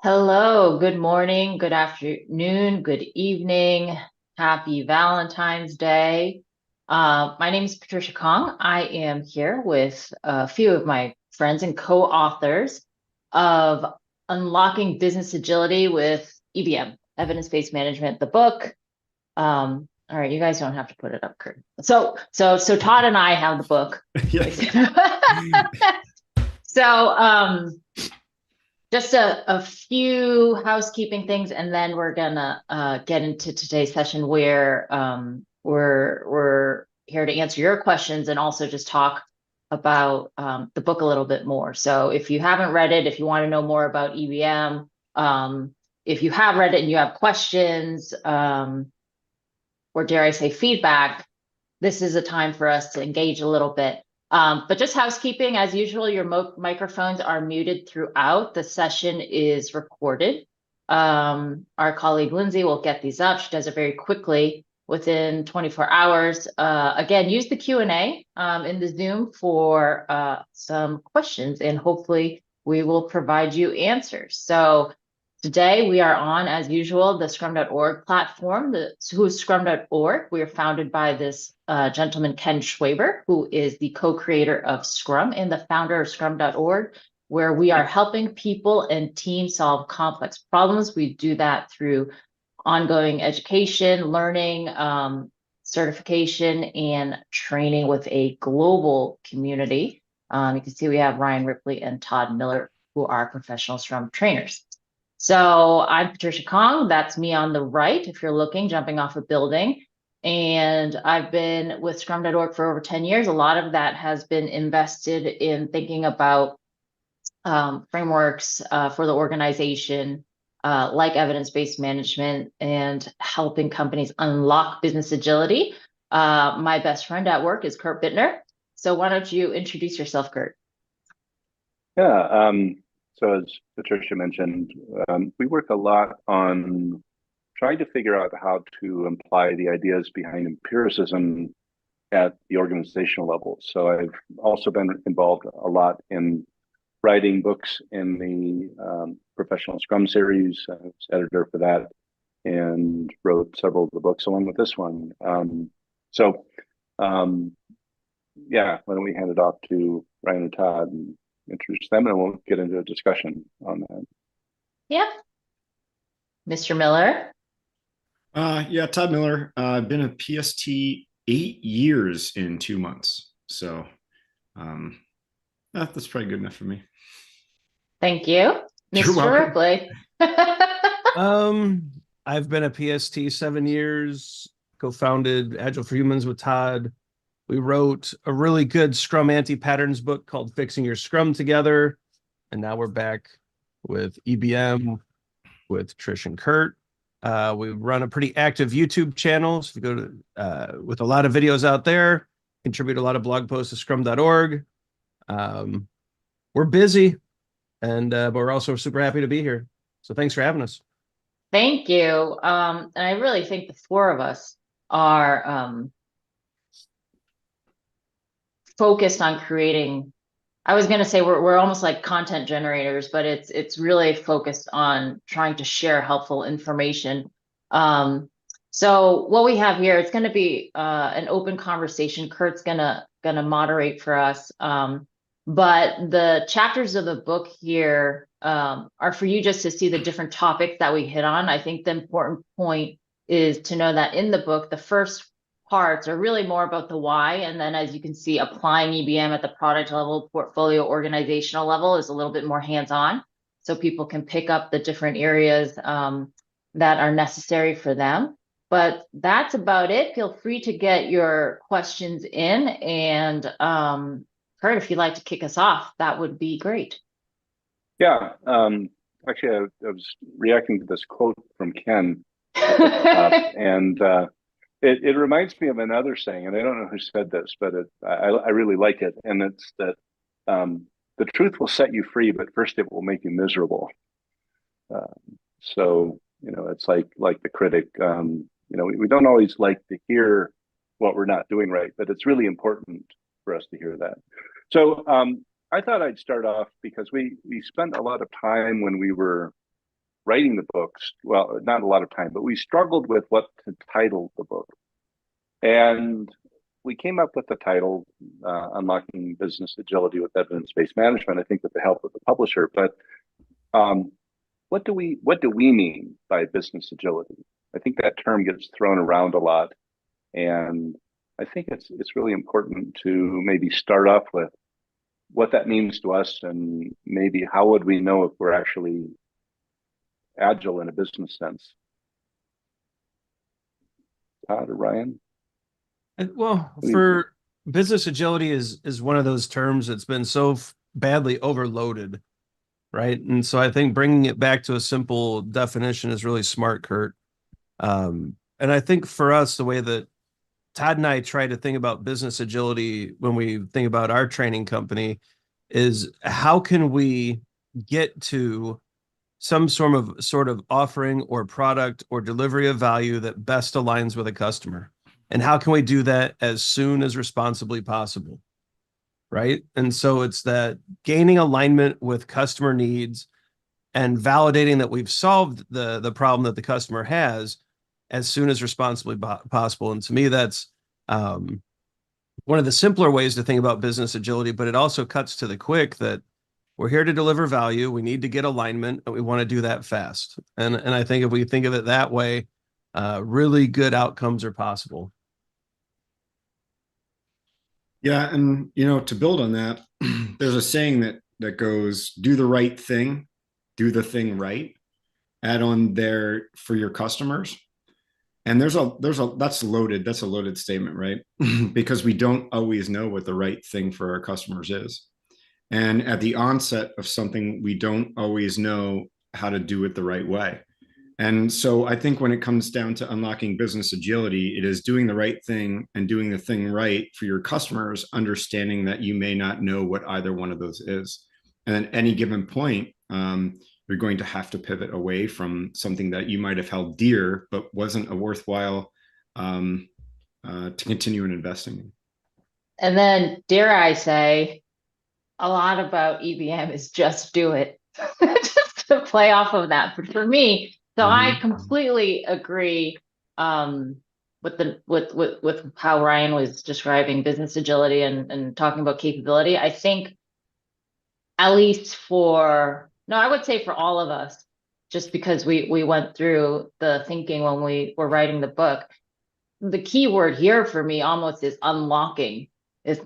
Hello, good morning, good afternoon, good evening. Happy Valentine's Day. My name is Patricia Kong. I am here with a few of my friends and co-authors of Unlocking Business Agility with EBM, Evidence-Based Management, the book. All right, you guys don't have to put it up, Kurt. So Todd and I have the book. Yeah. So, just a few housekeeping things, and then we're gonna get into today's session where we're here to answer your questions and also just talk about the book a little bit more. So if you haven't read it, if you want to know more about EVM, if you have read it and you have questions, or dare I say feedback, this is a time for us to engage a little bit. But just housekeeping, as usual, your microphones are muted throughout. The session is recorded. Our colleague Lindsay will get these up. She does it very quickly within 24 hours. Again, use the Q&A in the Zoom for some questions, and hopefully we will provide you answers. So today we are on, as usual, the Scrum.org platform. Who's Scrum.org? We are founded by this gentleman, Ken Schwaber, who is the co-creator of Scrum and the founder of Scrum.org, where we are helping people and teams solve complex problems. We do that through ongoing education, learning, certification, and training with a global community. You can see we have Ryan Ripley and Todd Miller, who are professional Scrum trainers. So I'm Patricia Kong. That's me on the right, if you're looking, jumping off a building. And I've been with Scrum.org for over 10 years. A lot of that has been invested in thinking about frameworks for the organization, like evidence-based management, and helping companies unlock business agility. My best friend at work is Kurt Bittner. So why don't you introduce yourself, Kurt? Yeah, so as Patricia mentioned, we work a lot on trying to figure out how to apply the ideas behind empiricism at the organizational level. So I've also been involved a lot in writing books in the Professional Scrum series. I was editor for that and wrote several of the books along with this one. So yeah, why don't we hand it off to Ryan and Todd and introduce them, and we'll get into a discussion on that. Yeah. Mr. Miller? Yeah, Todd Miller. I've been a PST 8 years in 2 months. So that's probably good enough for me. Thank you. You're Mr. welcome. Ripley? I've been a PST 7 years, co-founded Agile for Humans with Todd. We wrote a really good Scrum anti-patterns book called Fixing Your Scrum together. And now we're back with EBM with Trish and Kurt. We run a pretty active YouTube channel. So if you go to, with a lot of videos out there, contribute a lot of blog posts to Scrum.org. We're busy, but we're also super happy to be here. So thanks for having us. Thank you. And I really think the four of us are focused on creating. I was going to say we're almost like content generators, but it's really focused on trying to share helpful information. So what we have here, it's going to be an open conversation. Kurt's gonna moderate for us. But the chapters of the book here are for you just to see the different topics that we hit on. I think the important point is to know that in the book, the first parts are really more about the why. And then, as you can see, applying EBM at the product level, portfolio, organizational level is a little bit more hands-on. So people can pick up the different areas that are necessary for them. But that's about it. Feel free to get your questions in. And Kurt, if you'd like to kick us off, that would be great. Yeah, actually, I was reacting to this quote from Ken, and it reminds me of another saying, and I don't know who said this, but I really like it, and it's that the truth will set you free, but first it will make you miserable. So it's like the critic. We don't always like to hear what we're not doing right, but it's really important for us to hear that. So I thought I'd start off because we spent a lot of time when we were writing the books, well, not a lot of time, but we struggled with what to title the book. And we came up with the title, Unlocking Business Agility with Evidence-Based Management, I think with the help of the publisher. But what do we mean by business agility? I think that term gets thrown around a lot. And I think it's really important to maybe start off with what that means to us, and maybe how would we know if we're actually agile in a business sense. Todd or Ryan? Well, for business agility is one of those terms that's been so badly overloaded, right? And so I think bringing it back to a simple definition is really smart, Kurt. And I think for us, the way that Todd and I try to think about business agility when we think about our training company is how can we get to some sort of offering or product or delivery of value that best aligns with a customer? And how can we do that as soon as responsibly possible? Right. And so it's that gaining alignment with customer needs and validating that we've solved the problem that the customer has as soon as responsibly possible. And to me, that's one of the simpler ways to think about business agility, but it also cuts to the quick that we're here to deliver value. We need to get alignment, and we want to do that fast. And I think if we think of it that way, really good outcomes are possible. Yeah, and to build on that, there's a saying that goes, "Do the right thing, do the thing right." Add on there for your customers. And that's a loaded statement, right? Because we don't always know what the right thing for our customers is. And at the onset of something, we don't always know how to do it the right way. And so I think when it comes down to unlocking business agility, it is doing the right thing and doing the thing right for your customers, understanding that you may not know what either one of those is. And at any given point, you're going to have to pivot away from something that you might have held dear, but wasn't a worthwhile to continue in investing in. And then, dare I say, a lot about EBM is just do it. Just to play off of that. But for me, so I completely agree with how Ryan was describing business agility and talking about capability. I think at least I would say for all of us, just because we went through the thinking when we were writing the book, the key word here for me almost is unlocking. It's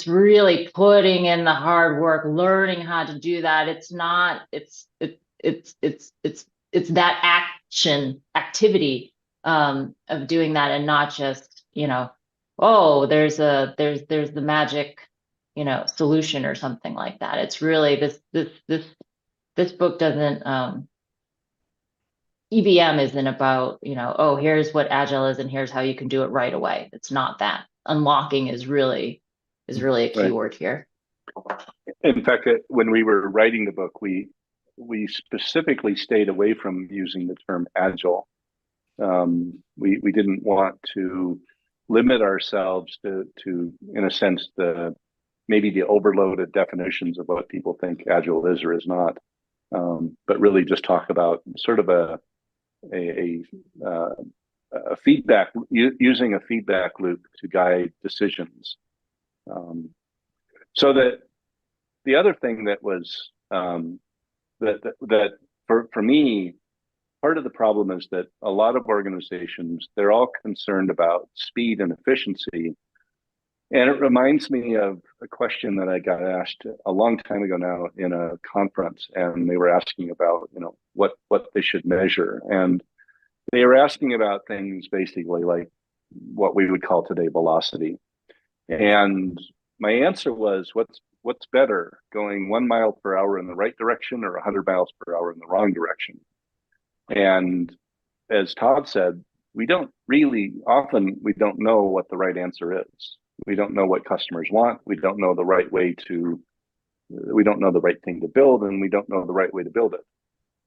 really putting in the hard work, learning how to do that. It's that activity of doing that, and not just, there's the magic, solution or something like that. It's really this book doesn't, EBM isn't about, here's what agile is and here's how you can do it right away. It's not that. Unlocking is really a key word here. In fact, when we were writing the book, we specifically stayed away from using the term agile. We didn't want to limit ourselves to in a sense, maybe the overloaded definitions of what people think agile is or is not, but really just talk about sort of a feedback, using a feedback loop to guide decisions. So that the other thing that was that for me, part of the problem is that a lot of organizations, they're all concerned about speed and efficiency. And it reminds me of a question that I got asked a long time ago now in a conference, and they were asking about, what they should measure. And they were asking about things basically like what we would call today velocity. And my answer was, what's better, going 1 mile per hour in the right direction or 100 miles per hour in the wrong direction? And as Todd said, we don't know what the right answer is. We don't know what customers want. We don't know the right thing to build, and we don't know the right way to build it.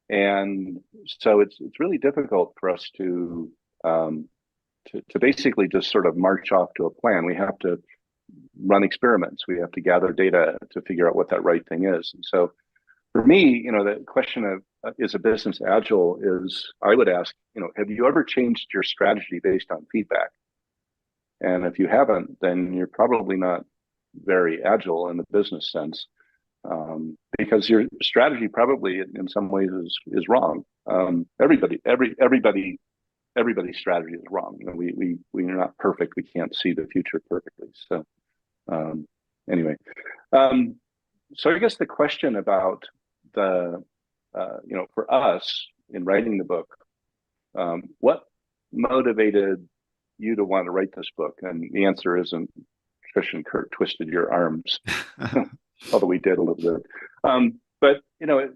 And so it's really difficult for us to basically just sort of march off to a plan. We have to run experiments. We have to gather data to figure out what that right thing is. And so For me, the question of is a business agile is, I would ask, have you ever changed your strategy based on feedback? And if you haven't, then you're probably not very agile in the business sense, because your strategy probably in some ways is wrong. Everybody's strategy is wrong. We're not perfect. We can't see the future perfectly. So anyway, so I guess the question about for us in writing the book, what motivated you to want to write this book? And the answer isn't Trish and Kurt twisted your arms, although we did a little bit. But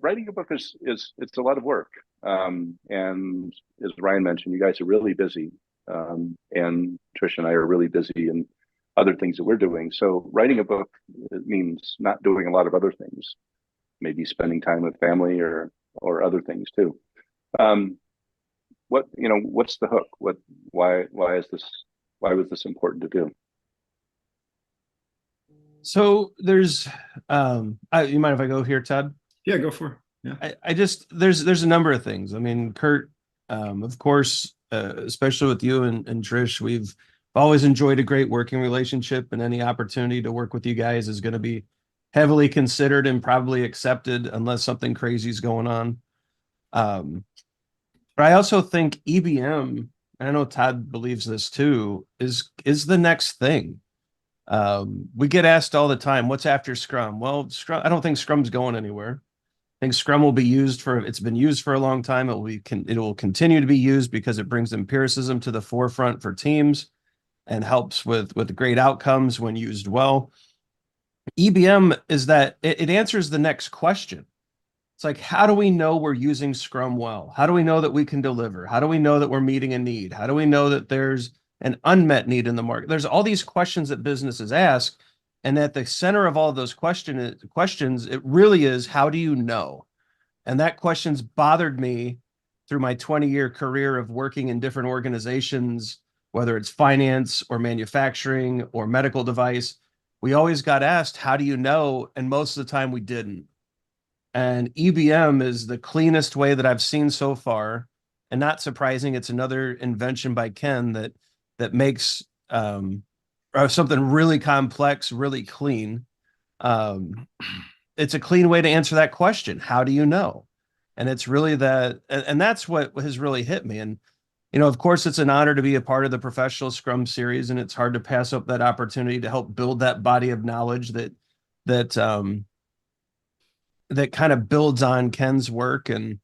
writing a book is it's a lot of work. And as Ryan mentioned, you guys are really busy, and Trish and I are really busy in other things that we're doing. So writing a book, it means not doing a lot of other things, maybe spending time with family or other things too. What's the hook? Why was this important to do? So there's, you mind if I go here, Todd? Yeah, go for it. Yeah. I just, there's a number of things. I mean, Kurt, of course, especially with you and Trish, we've always enjoyed a great working relationship, and any opportunity to work with you guys is going to be heavily considered and probably accepted unless something crazy is going on. But I also think EBM, and I know Todd believes this too, is the next thing. We get asked all the time, what's after Scrum? Well, Scrum, I don't think Scrum's going anywhere. I think Scrum will be used it's been used for a long time. It will continue to be used because it brings empiricism to the forefront for teams and helps with great outcomes when used well. EBM is that it answers the next question. It's like, how do we know we're using Scrum well? How do we know that we can deliver? How do we know that we're meeting a need? How do we know that there's an unmet need in the market? There's all these questions that businesses ask. And at the center of all of those questions, it really is, how do you know? And that question's bothered me through my 20-year career of working in different organizations, whether it's finance or manufacturing or medical device. We always got asked, how do you know? And most of the time we didn't. And EBM is the cleanest way that I've seen so far. And not surprising, it's another invention by Ken that makes something really complex, really clean. It's a clean way to answer that question. How do you know? And it's really and that's what has really hit me. And, of course, it's an honor to be a part of the Professional Scrum series, and it's hard to pass up that opportunity to help build that body of knowledge that kind of builds on Ken's work and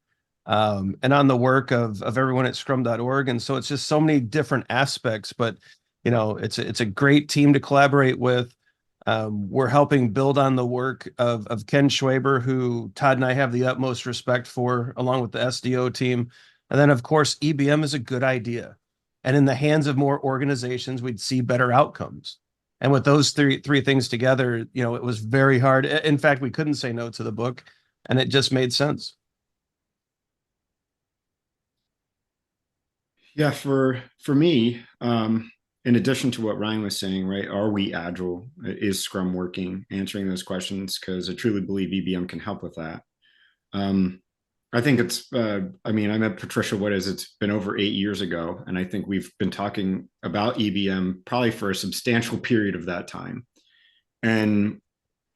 on the work of everyone at Scrum.org. And so it's just so many different aspects, but it's a great team to collaborate with. We're helping build on the work of Ken Schwaber, who Todd and I have the utmost respect for, along with the SDO team. And then, of course, EBM is a good idea. And in the hands of more organizations, we'd see better outcomes. And with those three things together, it was very hard. In fact, we couldn't say no to the book, and it just made sense. Yeah, for me, in addition to what Ryan was saying, right? Are we agile? Is Scrum working? Answering those questions, because I truly believe EBM can help with that. I think it's, I met Patricia, it's been over 8 years ago. And I think we've been talking about EBM probably for a substantial period of that time. And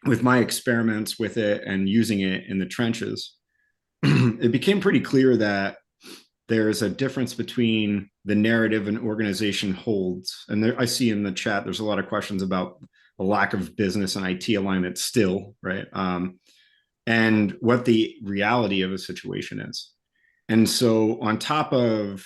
with my experiments with it and using it in the trenches, it became pretty clear that there's a difference between the narrative an organization holds. And there, I see in the chat, there's a lot of questions about a lack of business and IT alignment still, right? And what the reality of a situation is. And so on top of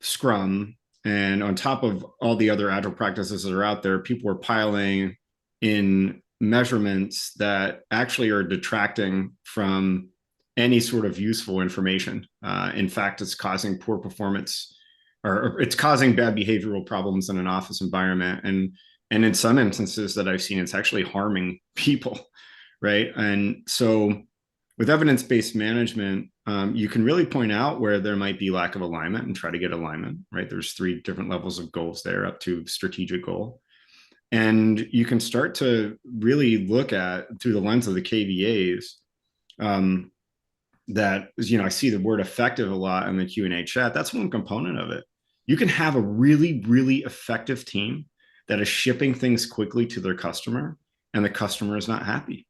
Scrum and on top of all the other agile practices that are out there, people are piling in measurements that actually are detracting from any sort of useful information. In fact, it's causing poor performance, or it's causing bad behavioral problems in an office environment. And in some instances that I've seen, it's actually harming people, right? And so with evidence-based management, you can really point out where there might be lack of alignment and try to get alignment, right? There's 3 different levels of goals there up to strategic goal. And you can start to really look at, through the lens of the KVAs, that, I see the word effective a lot in the Q&A chat. That's one component of it. You can have a really, really effective team that is shipping things quickly to their customer, and the customer is not happy,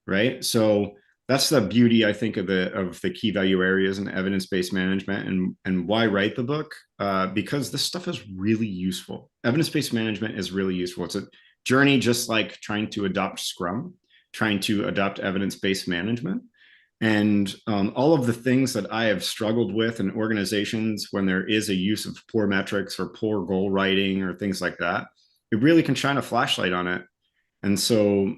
right? So that's the beauty, I think, of the key value areas and evidence-based management, and why write the book, because this stuff is really useful. Evidence-based management is really useful. It's a journey, just like trying to adopt Scrum, trying to adopt evidence-based management. And all of the things that I have struggled with in organizations when there is a use of poor metrics or poor goal writing or things like that, it really can shine a flashlight on it. And so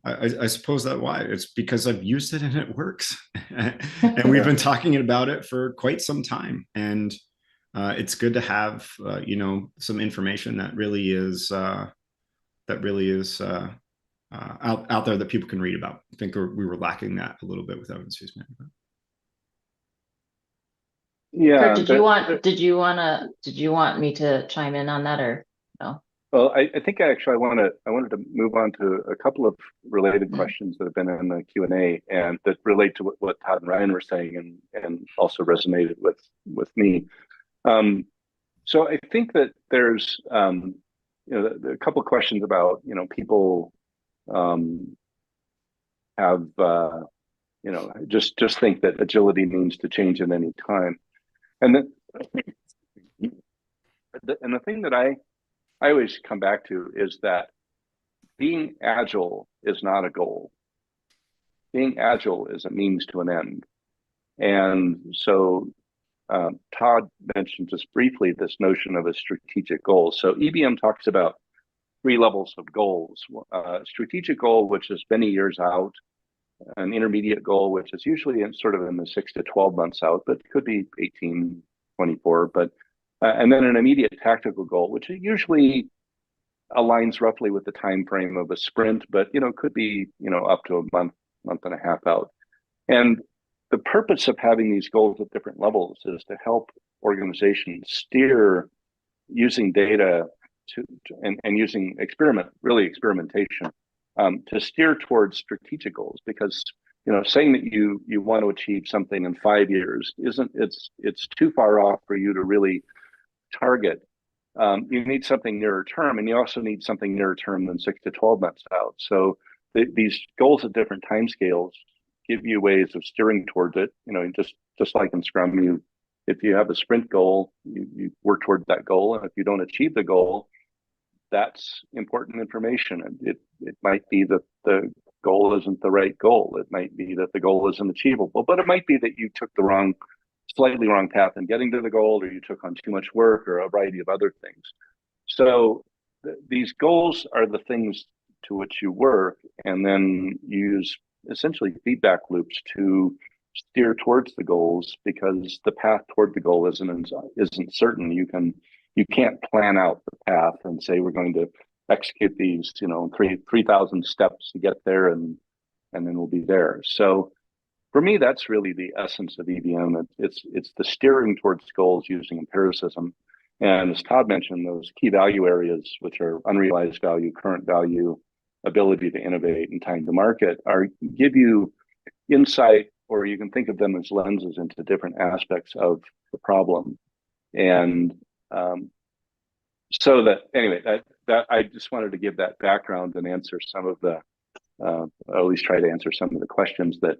I suppose that's why. It's because I've used it and it works. And we've been talking about it for quite some time. And it's good to have, some information that really is out there that people can read about. I think we were lacking that a little bit with evidence-based management. Yeah. Kurt, did you want me to chime in on that, or no? Well, I think I wanted to move on to a couple of related questions that have been in the Q&A and that relate to what Todd and Ryan were saying, and also resonated with me. So I think that there's a couple of questions about people have just think that agility means to change at any time, and the thing that I always come back to is that being agile is not a goal. Being agile is a means to an end. And so Todd mentioned just briefly this notion of a strategic goal. So EBM talks about 3 levels of goals. Strategic goal, which is many years out, an intermediate goal, which is usually in the 6 to 12 months out, but could be 18, 24, and then an immediate tactical goal, which usually aligns roughly with the time frame of a sprint, but could be up to a month and a half out. And the purpose of having these goals at different levels is to help organizations steer using data and using experimentation to steer towards strategic goals. Because saying that you want to achieve something in 5 years it's too far off for you to really target. You need something nearer term, and you also need something nearer term than 6 to 12 months out. So these goals at different timescales give you ways of steering towards it. Just like in Scrum, if you have a sprint goal, you work toward that goal, and if you don't achieve the goal, that's important information. And it might be that the goal isn't the right goal. It might be that the goal isn't achievable, but it might be that you took the slightly wrong path in getting to the goal, or you took on too much work, or a variety of other things. So these goals are the things to which you work, and then use essentially feedback loops to steer towards the goals, because the path toward the goal isn't certain. You can't plan out the path and say we're going to execute these 3,000 steps to get there, and then we'll be there. So for me, that's really the essence of EBM. It's the steering towards goals using empiricism. And as Todd mentioned, those key value areas, which are unrealized value, current value, ability to innovate, and time to market, give you insight, or you can think of them as lenses into different aspects of the problem. And so that I just wanted to give that background and answer some of the, or at least try to answer some of the questions that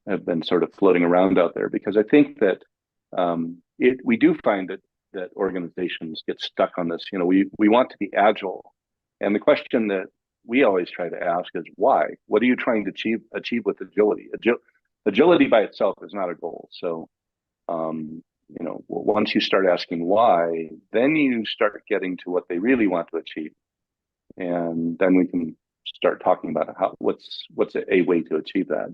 have been sort of floating around out there, because I think that we do find that organizations get stuck on this. We want to be agile, and the question that we always try to ask is why? What are you trying to achieve with agility? Agility by itself is not a goal. So once you start asking why, then you start getting to what they really want to achieve, and then we can start talking about what's a way to achieve that.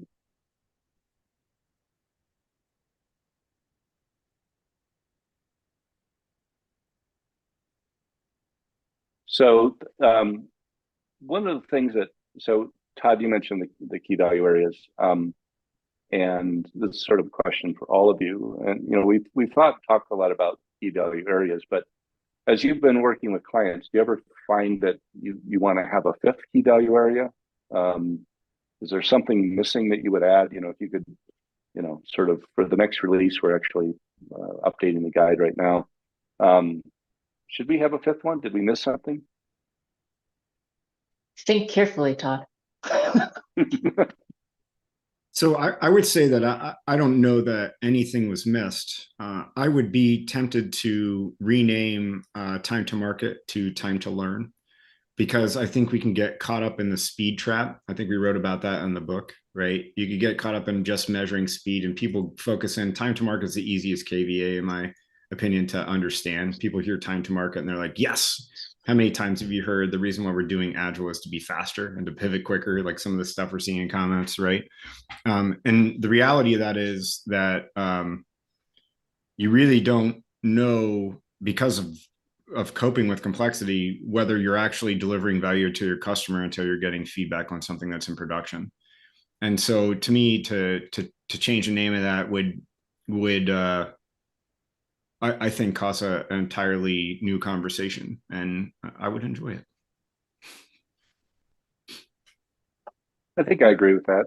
So one of the things Todd, you mentioned the key value areas, and this is sort of a question for all of you. And we've talked a lot about key value areas, but as you've been working with clients, do you ever find that you want to have a 5th key value area? Is there something missing that you would add? If you could, sort of for the next release, we're actually updating the guide right now. Should we have a fifth one? Did we miss something? Think carefully, Todd. So I would say that I don't know that anything was missed. I would be tempted to rename time to market to time to learn, because I think we can get caught up in the speed trap. I think we wrote about that in the book, right? You could get caught up in just measuring speed, and people focus in time to market is the easiest KVA, in my opinion, to understand. People hear time to market and they're like, yes. How many times have you heard the reason why we're doing agile is to be faster and to pivot quicker, like some of the stuff we're seeing in comments, right? And the reality of that is that you really don't know, because of coping with complexity, whether you're actually delivering value to your customer until you're getting feedback on something that's in production. And so to me, to change the name of that would I think cause an entirely new conversation, and I would enjoy it. I think I agree with that.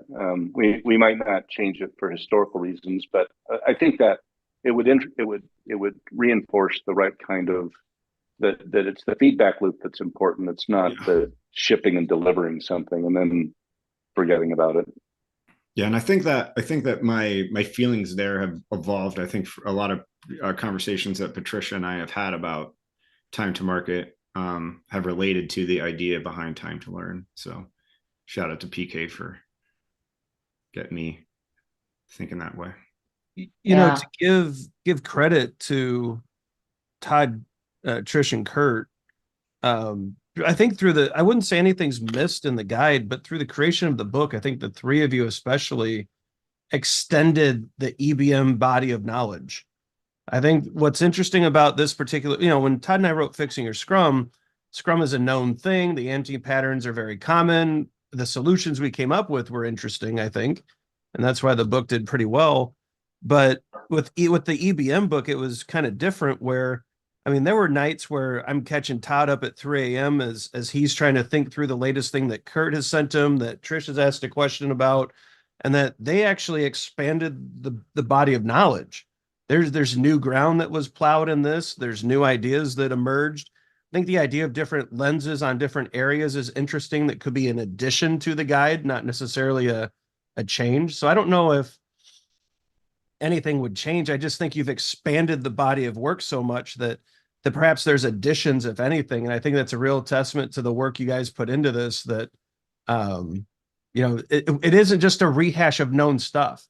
We might not change it for historical reasons, but I think that it would reinforce the right kind of that it's the feedback loop that's important. It's not the shipping and delivering something and then forgetting about it. Yeah, and I think that my feelings there have evolved. I think a lot of conversations that Patricia and I have had about time to market have related to the idea behind time to learn. So shout out to PK for getting me thinking that way. To give credit to Todd, Trish, and Kurt, I think I wouldn't say anything's missed in the guide, but through the creation of the book, I think the three of you especially extended the EBM body of knowledge. I think what's interesting about this particular, when Todd and I wrote Fixing Your Scrum is a known thing. The anti-patterns are very common. The solutions we came up with were interesting, I think. And that's why the book did pretty well. But with the EBM book, it was kind of different where, there were nights where I'm catching Todd up at 3 a.m. as he's trying to think through the latest thing that Kurt has sent him, that Trish has asked a question about, and that they actually expanded the body of knowledge. There's new ground that was plowed in this. There's new ideas that emerged. I think the idea of different lenses on different areas is interesting. That could be an addition to the guide, not necessarily a change. So I don't know if anything would change. I just think you've expanded the body of work so much that perhaps there's additions, if anything. And I think that's a real testament to the work you guys put into this, that, it isn't just a rehash of known stuff.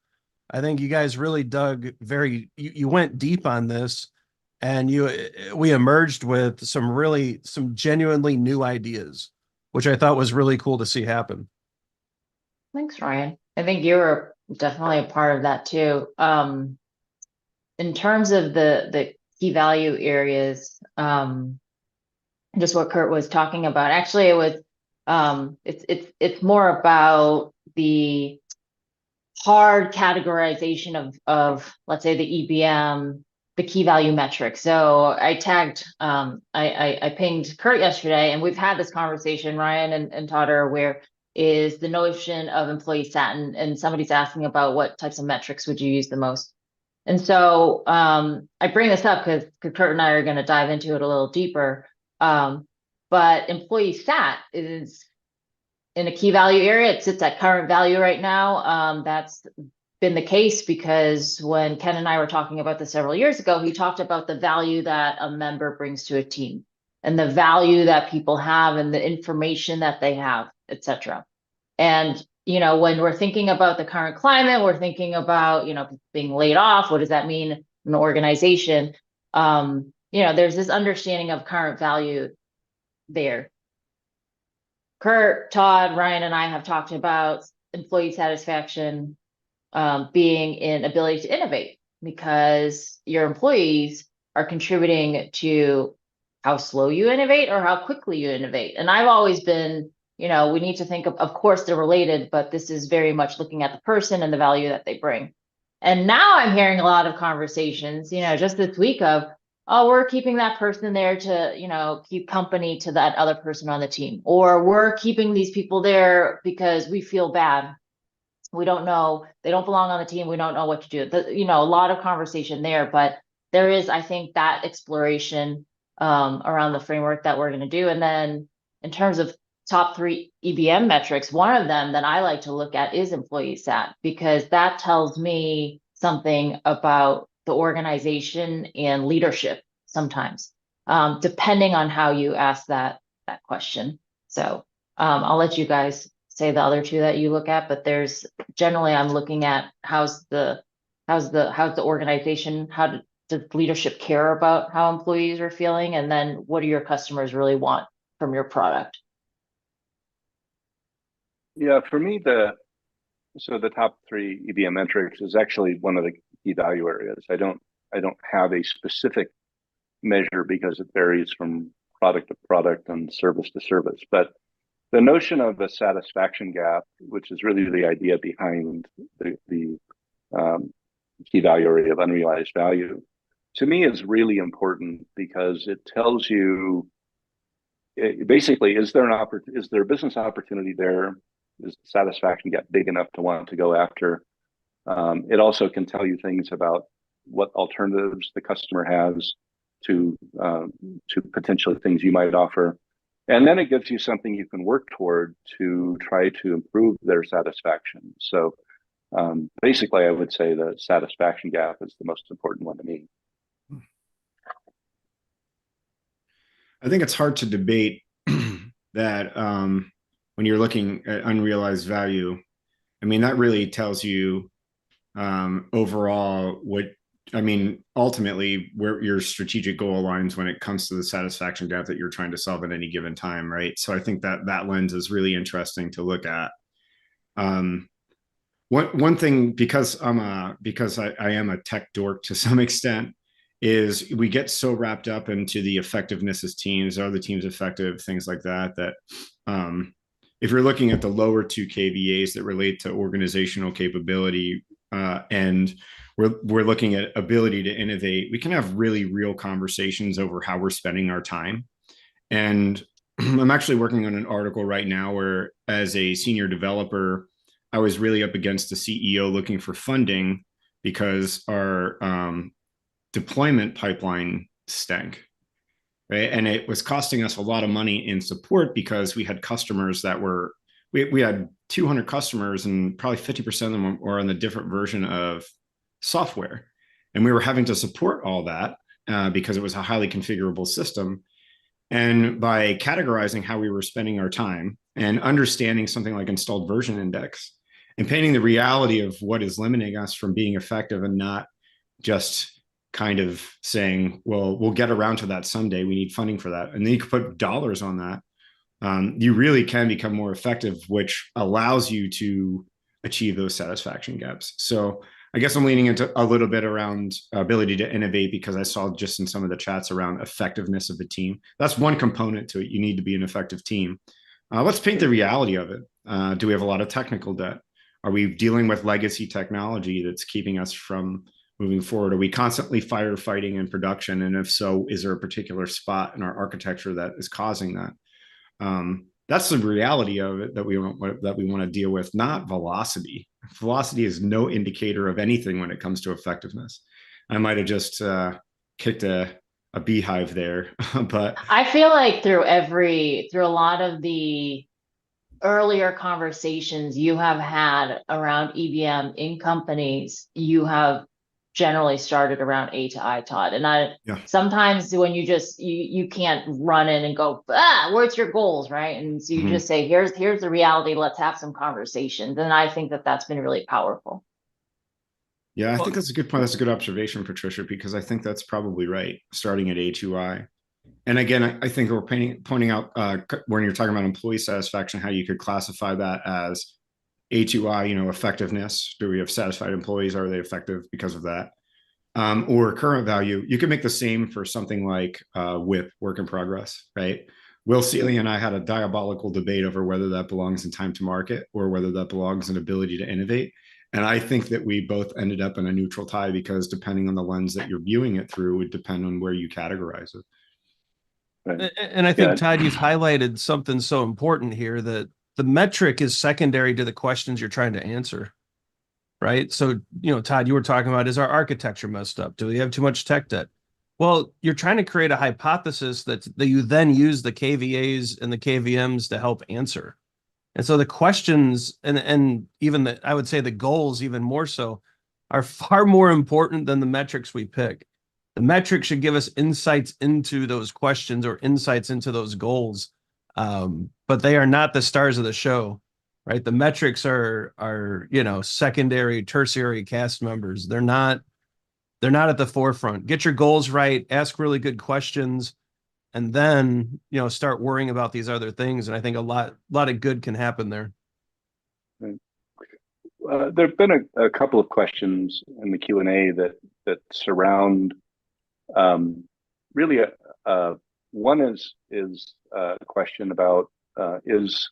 I think you guys really dug you went deep on this, and we emerged with some genuinely new ideas, which I thought was really cool to see happen. Thanks, Ryan. I think you were definitely a part of that too. In terms of the key value areas, just what Kurt was talking about, actually it was, it's more about the hard categorization of let's say the EBM, the key value metric. So I tagged, I pinged Kurt yesterday, and we've had this conversation. Ryan and Todd are aware, is the notion of employee sat, and somebody's asking about what types of metrics would you use the most. And so I bring this up because Kurt and I are going to dive into it a little deeper. But employee sat is in a key value area. It sits at current value right now. That's been the case because when Ken and I were talking about this several years ago, he talked about the value that a member brings to a team and the value that people have and the information that they have, etc. And, when we're thinking about the current climate, we're thinking about, being laid off. What does that mean in the organization? There's this understanding of current value there. Kurt, Todd, Ryan, and I have talked about employee satisfaction being in ability to innovate, because your employees are contributing to how slow you innovate or how quickly you innovate. And I've always been, we need to think of course they're related, but this is very much looking at the person and the value that they bring. And now I'm hearing a lot of conversations, just this week of, oh, we're keeping that person there to, keep company to that other person on the team, or we're keeping these people there because we feel bad. We don't know, they don't belong on the team. We don't know what to do. A lot of conversation there, but there is, I think, that exploration around the framework that we're going to do. And then in terms of top 3 EBM metrics, one of them that I like to look at is employee sat, because that tells me something about the organization and leadership sometimes, depending on how you ask that question. So I'll let you guys say the other 2 that you look at, but there's generally I'm looking at how's the organization, does leadership care about how employees are feeling, and then what do your customers really want from your product? Yeah, for me, the top 3 EBM metrics is actually one of the key value areas. I don't have a specific measure because it varies from product to product and service to service. But the notion of a satisfaction gap, which is really the idea behind the key value area of unrealized value, to me is really important, because it tells you basically, is there a business opportunity there? Is the satisfaction gap big enough to want to go after? It also can tell you things about what alternatives the customer has to potentially things you might offer. And then it gives you something you can work toward to try to improve their satisfaction. So basically, I would say the satisfaction gap is the most important one to me. I think it's hard to debate that when you're looking at unrealized value. I mean, that really tells you overall ultimately where your strategic goal aligns when it comes to the satisfaction gap that you're trying to solve at any given time, right? So I think that lens is really interesting to look at. One thing, because I am a tech dork to some extent, is we get so wrapped up into the effectiveness as teams. Are the teams effective? Things like that. If you're looking at the lower 2 KVAs that relate to organizational capability, and we're looking at ability to innovate, we can have really real conversations over how we're spending our time. And I'm actually working on an article right now where, as a senior developer, I was really up against the CEO looking for funding because our deployment pipeline stank, right? And it was costing us a lot of money in support because we had customers that were, we had 200 customers, and probably 50% of them were on the different version of software. And we were having to support all that because it was a highly configurable system. And by categorizing how we were spending our time and understanding something like installed version index and painting the reality of what is limiting us from being effective, and not just kind of saying, well, we'll get around to that someday, we need funding for that. And then you can put dollars on that. You really can become more effective, which allows you to achieve those satisfaction gaps. So I guess I'm leaning into a little bit around ability to innovate, because I saw just in some of the chats around effectiveness of the team. That's one component to it. You need to be an effective team. Let's paint the reality of it. Do we have a lot of technical debt? Are we dealing with legacy technology that's keeping us from moving forward? Are we constantly firefighting in production? And if so, is there a particular spot in our architecture that is causing that? That's the reality of it that we want to deal with, not velocity. Velocity is no indicator of anything when it comes to effectiveness. I might have just kicked a beehive there, but I feel like through a lot of the earlier conversations you have had around EBM in companies, you have generally started around A to I, Todd. And sometimes when you can't run in and go, where's your goals, right? And so you just say, here's the reality, let's have some conversations. And I think that's been really powerful. Yeah, I think that's a good point. That's a good observation, Patricia, because I think that's probably right, starting at A2I. And again, I think we're pointing out when you're talking about employee satisfaction, how you could classify that as A2I, effectiveness. Do we have satisfied employees? Are they effective because of that? Or current value. You can make the same for something like WIP, work in progress, right? Will Seeley and I had a diabolical debate over whether that belongs in time to market or whether that belongs in ability to innovate. And I think that we both ended up in a neutral tie because depending on the lens that you're viewing it through would depend on where you categorize it. Right. And I think, Todd, you've highlighted something so important here, that the metric is secondary to the questions you're trying to answer, right? So, Todd, you were talking about, is our architecture messed up? Do we have too much tech debt? Well, you're trying to create a hypothesis that you then use the KVAs and the KVMs to help answer. And so the questions and even I would say the goals even more so are far more important than the metrics we pick. The metrics should give us insights into those questions or insights into those goals. But they are not the stars of the show, right? The metrics are secondary, tertiary cast members. They're not at the forefront. Get your goals right, ask really good questions, and then start worrying about these other things. And I think a lot of good can happen there. Right. There have been a couple of questions in the Q&A that surround really one is a question about is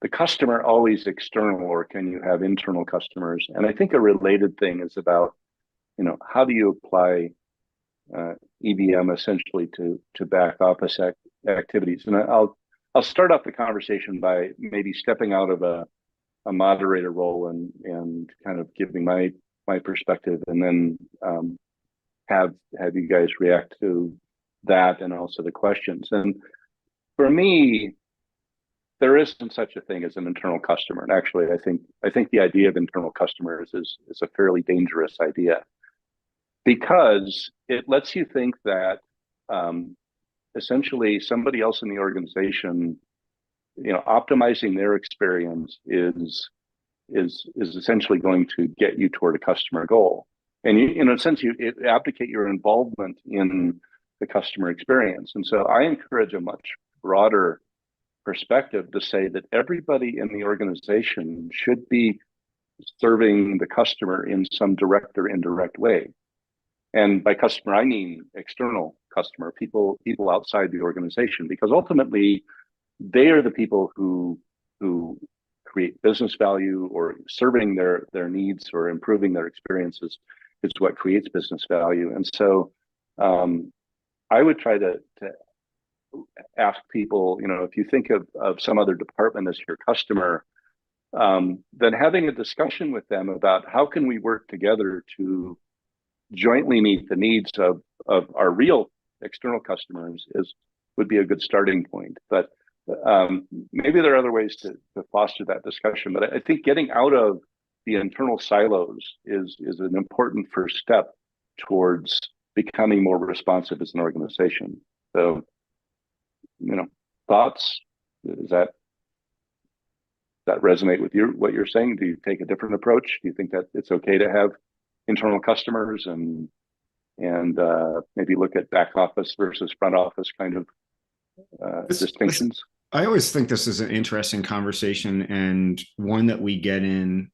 the customer always external, or can you have internal customers? And I think a related thing is about how do you apply EBM essentially to back office activities. And I'll start off the conversation by maybe stepping out of a moderator role and kind of giving my perspective, and then have you guys react to that and also the questions. And for me, there isn't such a thing as an internal customer. And actually, I think the idea of internal customers is a fairly dangerous idea, because it lets you think that essentially somebody else in the organization, optimizing their experience is essentially going to get you toward a customer goal. And in a sense, you abdicate your involvement in the customer experience. And so I encourage a much broader perspective to say that everybody in the organization should be serving the customer in some direct or indirect way. And by customer, I mean external customer, people outside the organization, because ultimately they are the people who create business value, or serving their needs or improving their experiences is what creates business value. And so I would try to ask people, if you think of some other department as your customer, then having a discussion with them about how can we work together to jointly meet the needs of our real external customers would be a good starting point. But maybe there are other ways to foster that discussion. But I think getting out of the internal silos is an important first step towards becoming more responsive as an organization. So, thoughts? Does that resonate with what you're saying? Do you take a different approach? Do you think that it's okay to have internal customers and maybe look at back office versus front office kind of distinctions? I always think this is an interesting conversation, and one that we get in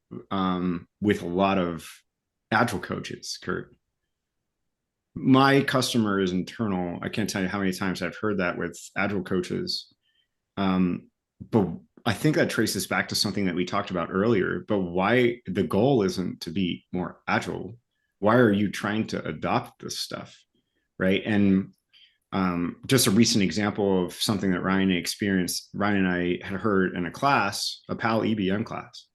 with a lot of agile coaches, Kurt. My customer is internal. I can't tell you how many times I've heard that with agile coaches. But I think that traces back to something that we talked about earlier. But why the goal isn't to be more agile? Why are you trying to adopt this stuff? Right. And just a recent example of something that Ryan experienced, Ryan and I had heard in a class, a PAL EBM class,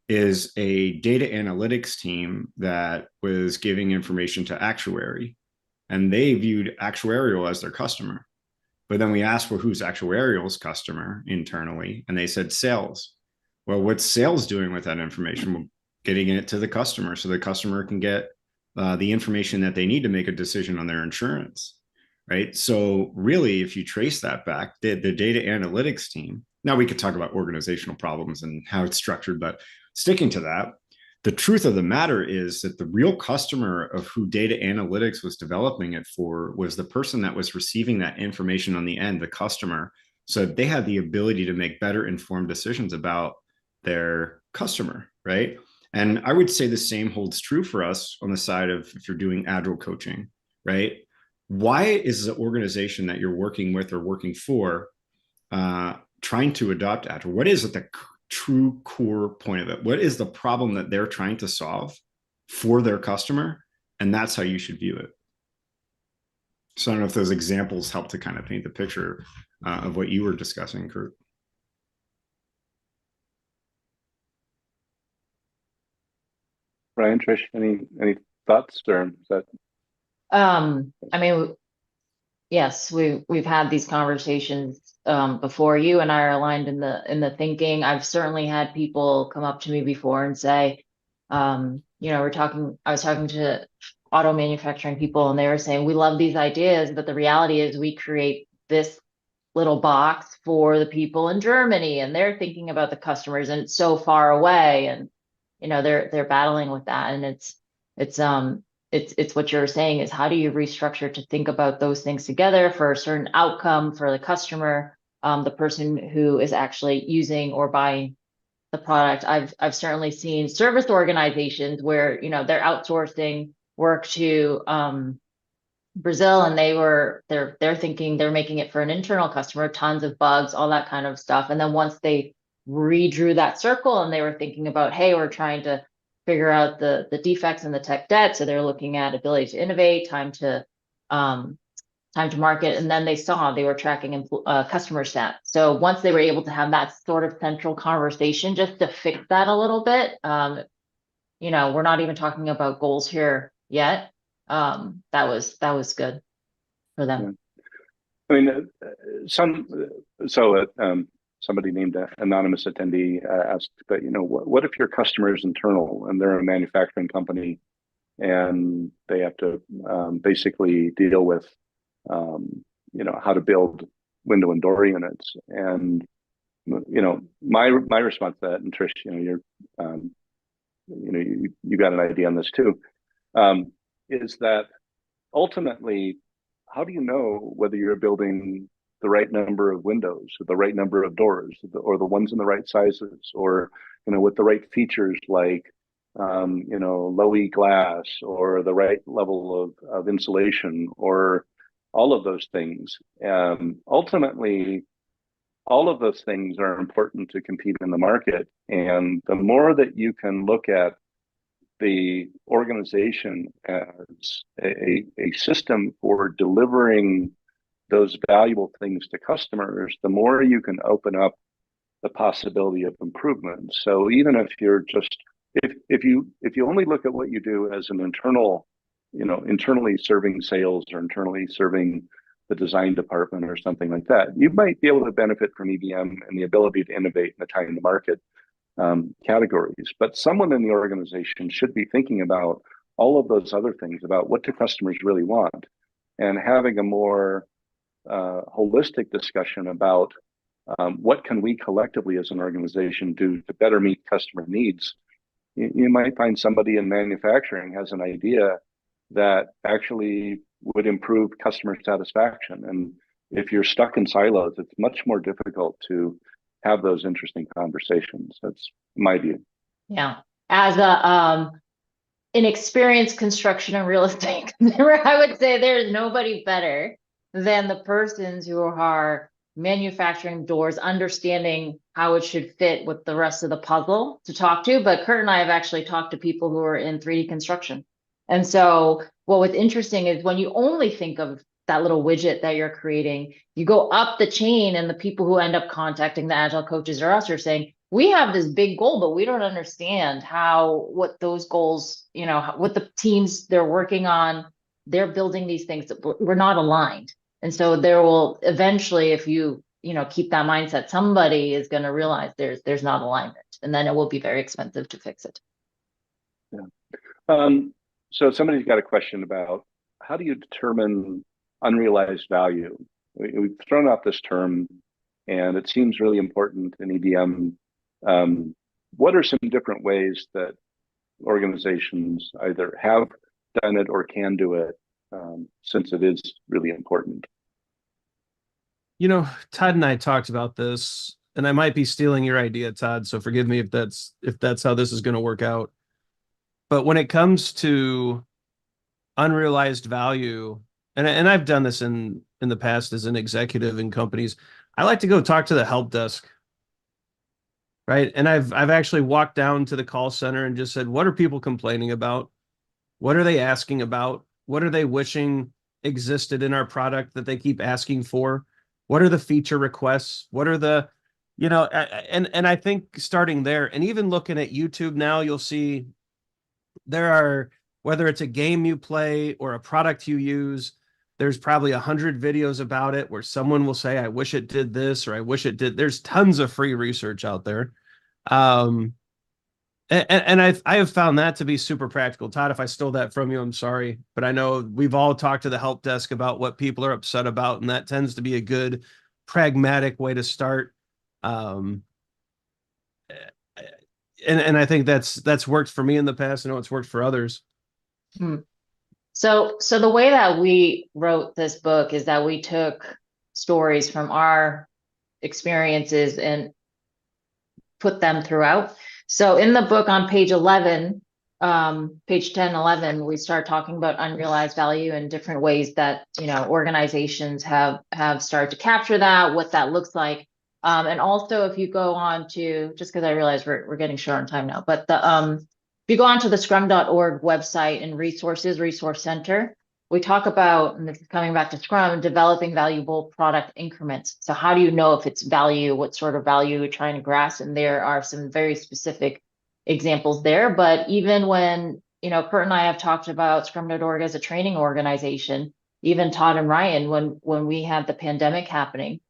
is a data analytics team that was giving information to actuary, and they viewed actuarial as their customer. But then we asked, well, who's actuarial's customer internally? And they said sales. Well, what's sales doing with that information? Well, getting it to the customer so the customer can get the information that they need to make a decision on their insurance. Right. So really, if you trace that back, the data analytics team, now we could talk about organizational problems and how it's structured, but sticking to that, the truth of the matter is that the real customer of who data analytics was developing it for was the person that was receiving that information on the end, the customer. So they had the ability to make better informed decisions about their customer. Right. And I would say the same holds true for us on the side of if you're doing agile coaching. Right. Why is the organization that you're working with or working for trying to adopt agile? What is it that true core point of it. What is the problem that they're trying to solve for their customer? And that's how you should view it. So I don't know if those examples help to kind of paint the picture of what you were discussing, Kurt. Brian, Trish, any thoughts, or is that? I mean, yes, we've had these conversations before. You and I are aligned in the thinking. I've certainly had people come up to me before and say, I was talking to auto manufacturing people, and they were saying, we love these ideas, but the reality is we create this little box for the people in Germany, and they're thinking about the customers, and it's so far away, and they're battling with that. And it's what you're saying is, how do you restructure to think about those things together for a certain outcome for the customer, the person who is actually using or buying the product. I've certainly seen service organizations where they're outsourcing work to Brazil, and they're thinking they're making it for an internal customer, tons of bugs, all that kind of stuff. And then once they redrew that circle and they were thinking about, hey, we're trying to figure out the defects in the tech debt, so they're looking at ability to innovate, time to market, and then they were tracking customer stat. So once they were able to have that sort of central conversation just to fix that a little bit, we're not even talking about goals here yet. That was good for them. Yeah. I mean, somebody named an anonymous attendee asked, but what if your customer is internal and they're a manufacturing company and they have to basically deal with how to build window and door units? And my response to that, and Trish, you got an idea on this too, is that ultimately, how do you know whether you're building the right number of windows, or the right number of doors, or the ones in the right sizes, or with the right features like low E glass, or the right level of insulation, or all of those things? Ultimately, all of those things are important to compete in the market. And the more that you can look at the organization as a system for delivering those valuable things to customers, the more you can open up the possibility of improvement. So even if you're just, if you only look at what you do as an internal, internally serving sales, or internally serving the design department or something like that, you might be able to benefit from EBM and the ability to innovate in the time to market categories. But someone in the organization should be thinking about all of those other things, about what do customers really want, and having a more holistic discussion about what can we collectively as an organization do to better meet customer needs. You might find somebody in manufacturing has an idea that actually would improve customer satisfaction. And if you're stuck in silos, it's much more difficult to have those interesting conversations. That's my view. Yeah. As an experienced construction and real estate consumer, I would say there's nobody better than the persons who are manufacturing doors, understanding how it should fit with the rest of the puzzle to talk to. But Kurt and I have actually talked to people who are in 3D construction. And so what was interesting is, when you only think of that little widget that you're creating, you go up the chain, and the people who end up contacting the agile coaches or us are saying, we have this big goal, but we don't understand what those goals, what the teams they're working on, they're building these things that we're not aligned. And so there will eventually, if you keep that mindset, somebody is going to realize there's not alignment, and then it will be very expensive to fix it. Yeah. So somebody's got a question about, how do you determine unrealized value? We've thrown out this term, and it seems really important in EBM. What are some different ways that organizations either have done it or can do it, since it is really important? Todd and I talked about this, and I might be stealing your idea, Todd, so forgive me if that's how this is going to work out. But when it comes to unrealized value, and I've done this in the past as an executive in companies, I like to go talk to the help desk. right? And I've actually walked down to the call center and just said, what are people complaining about? What are they asking about? What are they wishing existed in our product that they keep asking for? What are the feature requests? What are the, and I think starting there, and even looking at YouTube now, you'll see there are, whether it's a game you play or a product you use, there's probably 100 videos about it where someone will say, I wish it did this, or I wish it did. There's tons of free research out there. Um, and I have found that to be super practical. Todd, if I stole that from you, I'm sorry. But I know we've all talked to the help desk about what people are upset about, and that tends to be a good pragmatic way to start. Um, and I think that's worked for me in the past. I know it's worked for others. Hmm. So the way that we wrote this book is that we took stories from our experiences and put them throughout. So in the book on page 11, page 10, 11, we start talking about unrealized value and different ways that, organizations have started to capture that, what that looks like. And also if you go on to, just because I realize we're getting short on time now, but if you go on to the Scrum.org website and resource center, we talk about, and this is coming back to Scrum, developing valuable product increments. So how do you know if it's value, what sort of value you're trying to grasp? And there are some very specific examples there. But even when, Kurt and I have talked about Scrum.org as a training organization, even Todd and Ryan, when we had the pandemic happening,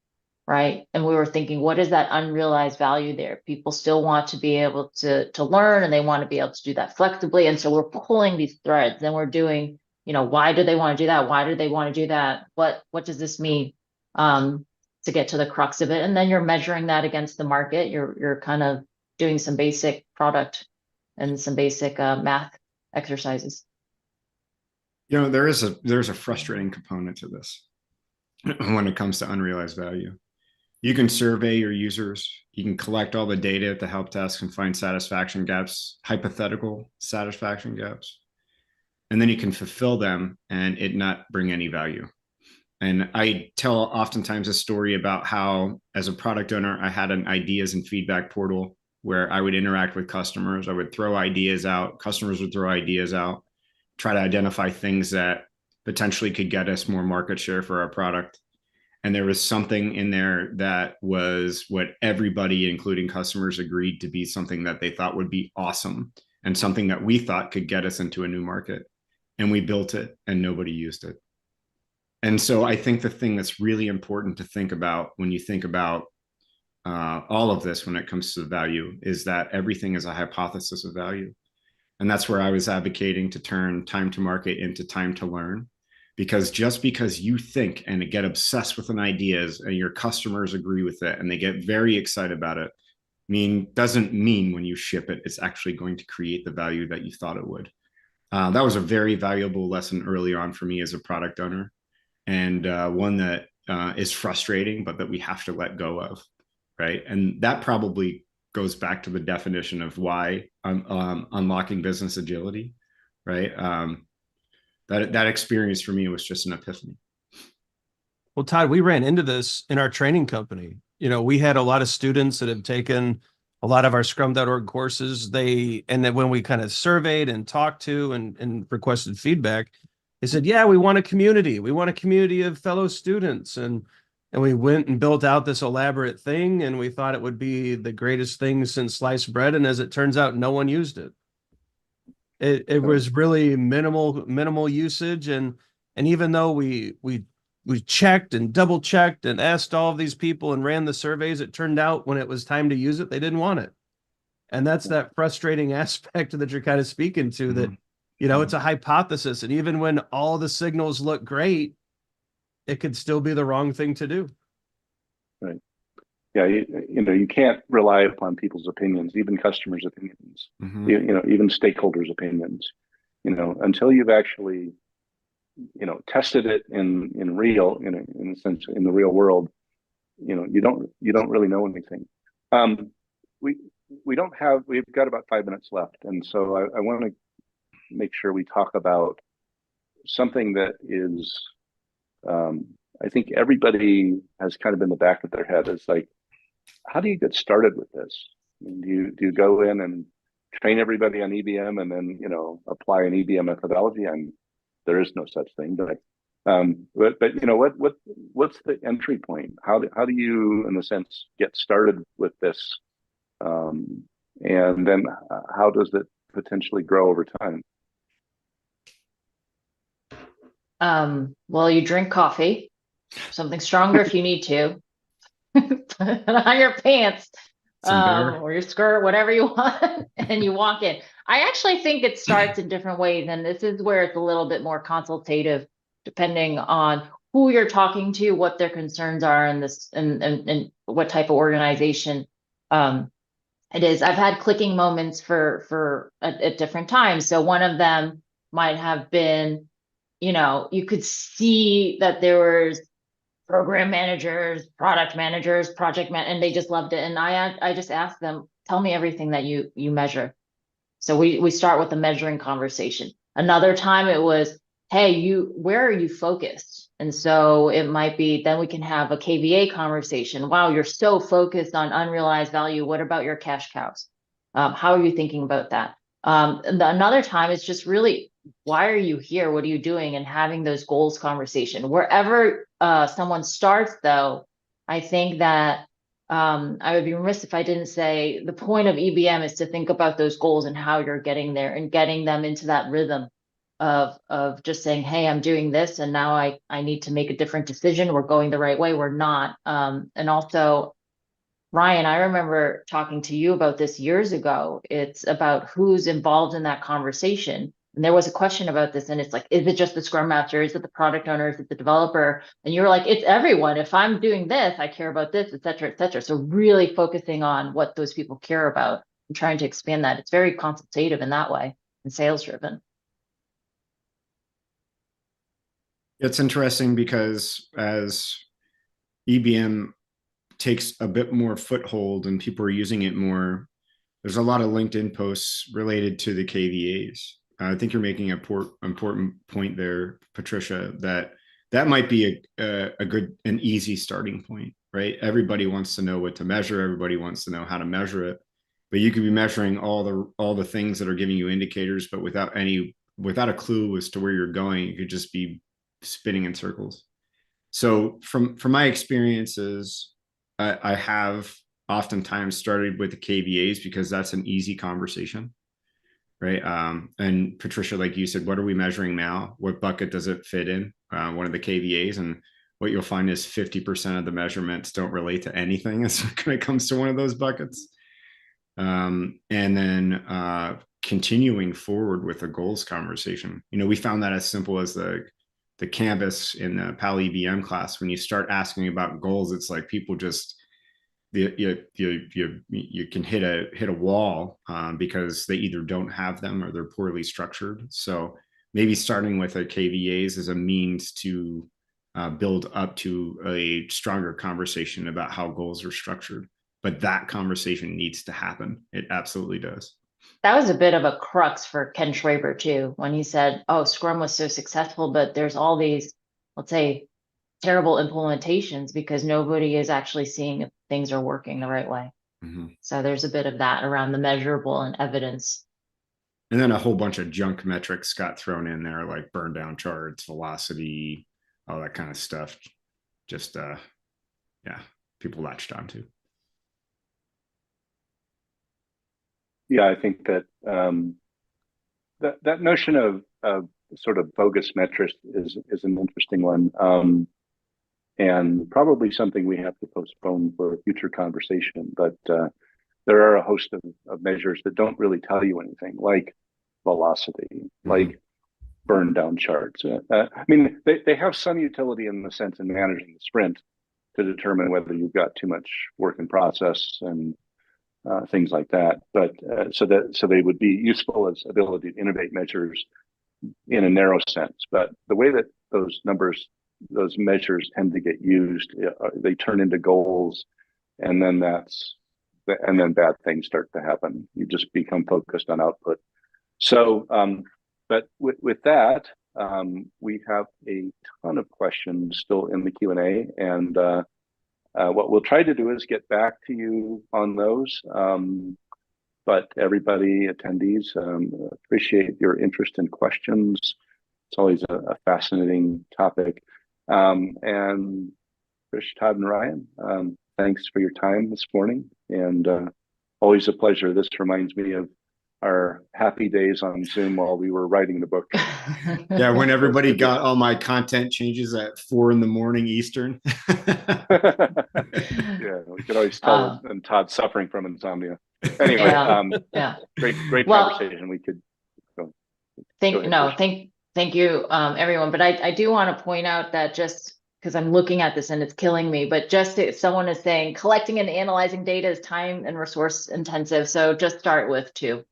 right? And we were thinking, what is that unrealized value there? People still want to be able to learn, and they want to be able to do that flexibly. And so we're pulling these threads, and we're doing, why do they want to do that? Why do they want to do that? What does this mean? To get to the crux of it. And then you're measuring that against the market. You're kind of doing some basic product and some basic math exercises. There's a frustrating component to this when it comes to unrealized value. You can survey your users. You can collect all the data at the help desk and find satisfaction gaps, hypothetical satisfaction gaps. And then you can fulfill them and it not bring any value. And I tell oftentimes a story about how, as a product owner, I had an ideas and feedback portal where I would interact with customers. I would throw ideas out. Customers would throw ideas out, try to identify things that potentially could get us more market share for our product. And there was something in there that was what everybody, including customers, agreed to be something that they thought would be awesome and something that we thought could get us into a new market. And we built it and nobody used it. And so I think the thing that's really important to think about when you think about all of this when it comes to value is that everything is a hypothesis of value. And that's where I was advocating to turn time to market into time to learn. Because just because you think and get obsessed with an idea and your customers agree with it and they get very excited about it, doesn't mean when you ship it, it's actually going to create the value that you thought it would. That was a very valuable lesson early on for me as a product owner, and one that is frustrating, but that we have to let go of, right? And that probably goes back to the definition of why I'm unlocking business agility, right? That experience for me was just an epiphany. Well, Todd, we ran into this in our training company. We had a lot of students that had taken a lot of our Scrum.org courses. And then when we kind of surveyed and talked to and requested feedback, they said, yeah, we want a community. We want a community of fellow students. And we went and built out this elaborate thing, and we thought it would be the greatest thing since sliced bread. And as it turns out, no one used it. It was really minimal usage. And even though we checked and double checked and asked all of these people and ran the surveys, it turned out when it was time to use it, they didn't want it. And that's that frustrating aspect that you're kind of speaking to, that, it's a hypothesis. And even when all the signals look great, it could still be the wrong thing to do. Right. Yeah. You can't rely upon people's opinions, even customers' opinions, even stakeholders' opinions, until you've actually, tested it in real, in a sense, in the real world, you don't really know anything. We've got about 5 minutes left. And so I want to make sure we talk about something that is, I think everybody has kind of in the back of their head is like, how do you get started with this? Do you go in and train everybody on EBM and then apply an EBM methodology? And there is no such thing. But what's the entry point? How do you, in a sense, get started with this? And then how does it potentially grow over time? Well, you drink coffee, something stronger if you need to. Put on your pants, or your skirt, whatever you want, and you walk in. I actually think it starts in different ways, and this is where it's a little bit more consultative, depending on who you're talking to, what their concerns are, and this, and what type of organization it is. I've had clicking moments at different times. So one of them might have been, you could see that there was program managers, product managers, and they just loved it. And I just asked them, tell me everything that you measure. So we start with the measuring conversation. Another time it was, hey, where are you focused? And so it might be, then we can have a KVA conversation. Wow, you're so focused on unrealized value. What about your cash cows? How are you thinking about that? Another time it's just really, why are you here? What are you doing? And having those goals conversation. Wherever someone starts, though, I think that I would be remiss if I didn't say the point of EBM is to think about those goals and how you're getting there and getting them into that rhythm of just saying, hey, I'm doing this, and now I need to make a different decision. We're going the right way. We're not. And also, Ryan, I remember talking to you about this years ago. It's about who's involved in that conversation. And there was a question about this, and it's like, is it just the Scrum Master? Is it the product owner? Is it the developer? And you're like, it's everyone. If I'm doing this, I care about this, et cetera, et cetera. So really focusing on what those people care about and trying to expand that. It's very consultative in that way and sales driven. It's interesting because as EBM takes a bit more foothold and people are using it more, there's a lot of LinkedIn posts related to the KVAs. I think you're making an important point there, Patricia, that might be a good and easy starting point, right? Everybody wants to know what to measure. Everybody wants to know how to measure it, but you could be measuring all the things that are giving you indicators, but without a clue as to where you're going. You could just be spinning in circles. So from my experiences, I have oftentimes started with the KVAs because that's an easy conversation, right? And Patricia, like you said, what are we measuring now? What bucket does it fit in? One of the KVAs. And what you'll find is 50% of the measurements don't relate to anything when it comes to one of those buckets. And then continuing forward with the goals conversation. We found that as simple as the canvas in the PAL EBM class. When you start asking about goals, it's like people just you can hit a wall because they either don't have them or they're poorly structured. So maybe starting with a KVAs is a means to build up to a stronger conversation about how goals are structured. But that conversation needs to happen. It absolutely does. That was a bit of a crux for Ken Schwaber too, when he said, oh, Scrum was so successful, but there's all these, let's say, terrible implementations because nobody is actually seeing if things are working the right way. Mm-hmm. So there's a bit of that around the measurable and evidence. And then a whole bunch of junk metrics got thrown in there, like burn down charts, velocity, all that kind of stuff. Just, people latched onto. Yeah, I think that that notion of sort of bogus metrics is an interesting one, and probably something we have to postpone for a future conversation. But there are a host of measures that don't really tell you anything, like velocity, mm-hmm. like burn down charts. I mean, they have some utility in the sense in managing the sprint to determine whether you've got too much work in process and things like that. But so they would be useful as ability to innovate measures in a narrow sense. But the way that those measures tend to get used, they turn into goals, and then bad things start to happen. You just become focused on output. So, but with that, we have a ton of questions still in the Q&A, and what we'll try to do is get back to you on those. But everybody, attendees, appreciate your interest and questions. It's always a fascinating topic. And Trish, Todd, and Ryan, thanks for your time this morning. And always a pleasure. This reminds me of our happy days on Zoom while we were writing the book. Yeah, when everybody got all my content changes at 4 a.m. Eastern. Yeah, we could always tell and Todd's suffering from insomnia. Anyway, yeah. Great Well, conversation. We could go. Thank ahead, you, everyone. But I do want to point out that just because I'm looking at this and it's killing me, but just if someone is saying collecting and analyzing data is time and resource intensive. So just start with 2.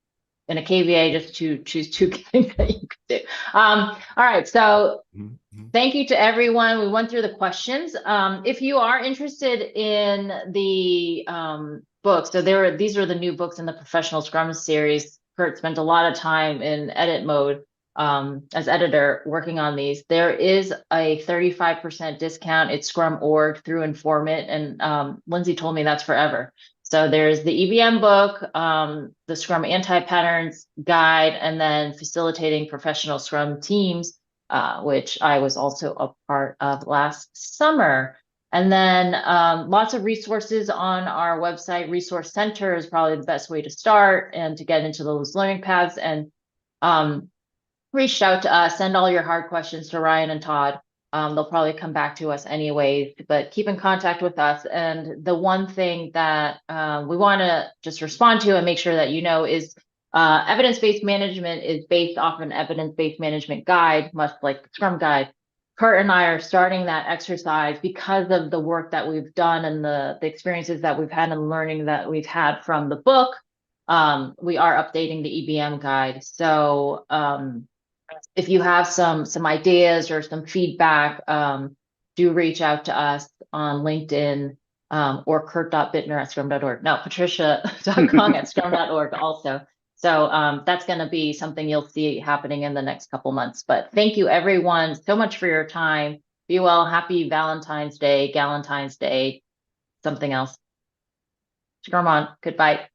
In a KVA, just to choose 2 things that you could do. All right, so thank you to everyone. We went through the questions. If you are interested in the books, so these are the new books in the Professional Scrum series. Kurt spent a lot of time in edit mode as editor working on these. There is a 35% discount. It's Scrum.org through Informant, and Lindsay told me that's forever. So there's the EVM book, the Scrum Anti-Patterns Guide, and then Facilitating Professional Scrum Teams, which I was also a part of last summer. And then lots of resources on our website. Resource Center is probably the best way to start and to get into those learning paths. And reach out to us, send all your hard questions to Ryan and Todd. They'll probably come back to us anyways, but keep in contact with us. And the one thing that we want to just respond to and make sure that you know is evidence-based management is based off an evidence-based management guide, much like the Scrum guide. Kurt and I are starting that exercise because of the work that we've done and the experiences that we've had and learning that we've had from the book. We are updating the EBM guide. So if you have some ideas or some feedback, do reach out to us on LinkedIn or kurt.bittner@scrum.org. No, Patricia.Kong at scrum.org also. So that's going to be something you'll see happening in the next couple months. But thank you, everyone, so much for your time. Be well. Happy Valentine's Day, Galentine's Day, something else. Scrum on. Goodbye.